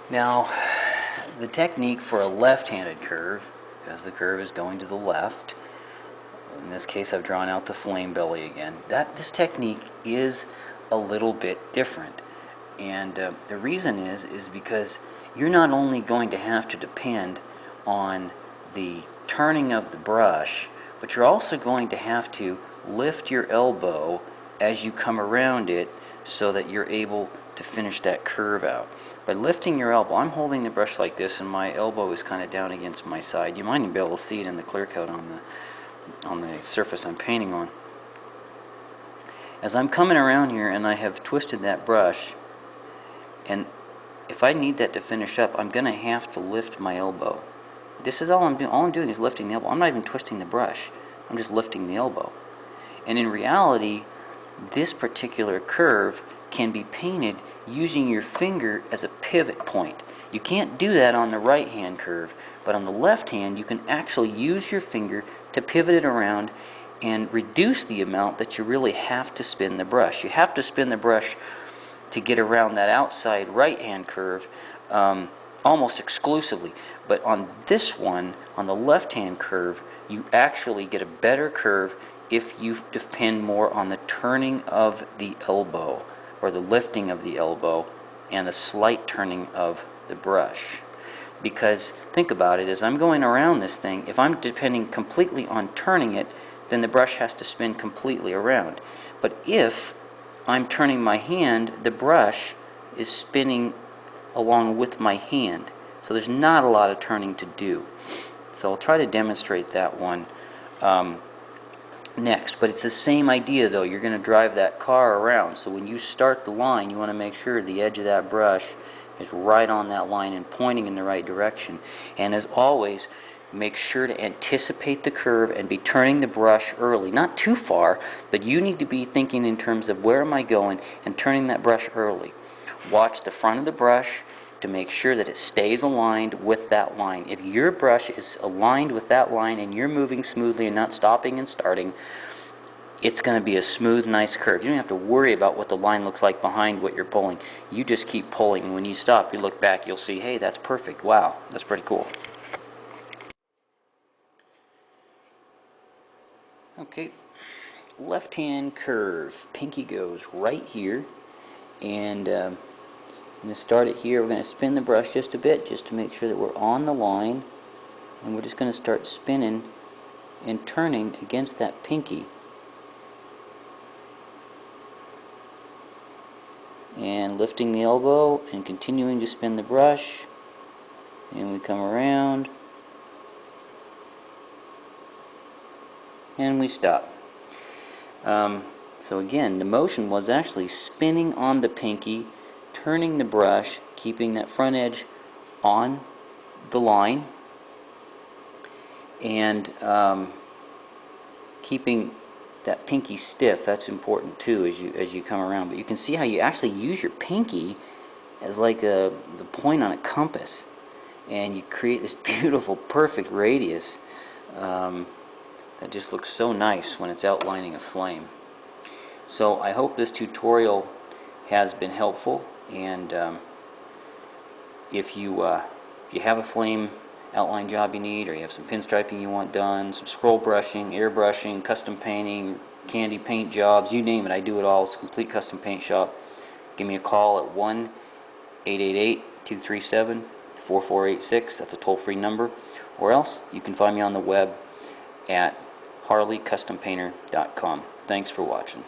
Now, the technique for a left-handed curve, because the curve is going to the left, in this case I've drawn out the flame belly again, this technique is a little bit different. And the reason is because you're not only going to have to depend on the turning of the brush, but you're also going to have to lift your elbow as you come around it so that you're able to finish that curve out. By lifting your elbow, I'm holding the brush like this and my elbow is kind of down against my side. You might even be able to see it in the clear coat on the surface I'm painting on. As I'm coming around here and I have twisted that brush, and if I need that to finish up, I'm going to have to lift my elbow. This is all I'm doing. All I'm doing is lifting the elbow. I'm not even twisting the brush. I'm just lifting the elbow. And in reality, this particular curve can be painted using your finger as a pivot point. You can't do that on the right hand curve, but on the left hand you can actually use your finger to pivot it around and reduce the amount that you really have to spin the brush. You have to spin the brush to get around that outside right hand curve almost exclusively, but on this one, on the left hand curve, you actually get a better curve if you depend more on the turning of the elbow, or the lifting of the elbow, and the slight turning of the brush. Because think about it, as I'm going around this thing, if I'm depending completely on turning it, then the brush has to spin completely around. But if I'm turning my hand, the brush is spinning along with my hand. So there's not a lot of turning to do. So I'll try to demonstrate that one next. But it's the same idea though. You're going to drive that car around. So when you start the line, you want to make sure the edge of that brush is right on that line and pointing in the right direction. And as always, make sure to anticipate the curve and be turning the brush early. Not too far, but you need to be thinking in terms of where am I going and turning that brush early. Watch the front of the brush to make sure that it stays aligned with that line. If your brush is aligned with that line and you're moving smoothly and not stopping and starting, it's going to be a smooth, nice curve. You don't have to worry about what the line looks like behind what you're pulling. You just keep pulling, and when you stop, you look back, you'll see, hey, that's perfect. Wow, that's pretty cool. Okay, left hand curve. Pinky goes right here, and I'm going to start it here. We're going to spin the brush just a bit just to make sure that we're on the line, and we're just going to start spinning and turning against that pinky. And lifting the elbow and continuing to spin the brush, and we come around and we stop. So again, the motion was actually spinning on the pinky, turning the brush, keeping that front edge on the line, and keeping that pinky stiff. That's important too as you come around. But you can see how you actually use your pinky as like the point on a compass, and you create this beautiful, perfect radius that just looks so nice when it's outlining a flame. So I hope this tutorial has been helpful, and if you have a flame outline job you need, or you have some pinstriping you want done, some scroll brushing, airbrushing, custom painting, candy paint jobs, you name it, I do it all. It's a complete custom paint shop. Give me a call at 1-888-237-4486. That's a toll-free number. Or else you can find me on the web at harleycustompainter.com. Thanks for watching.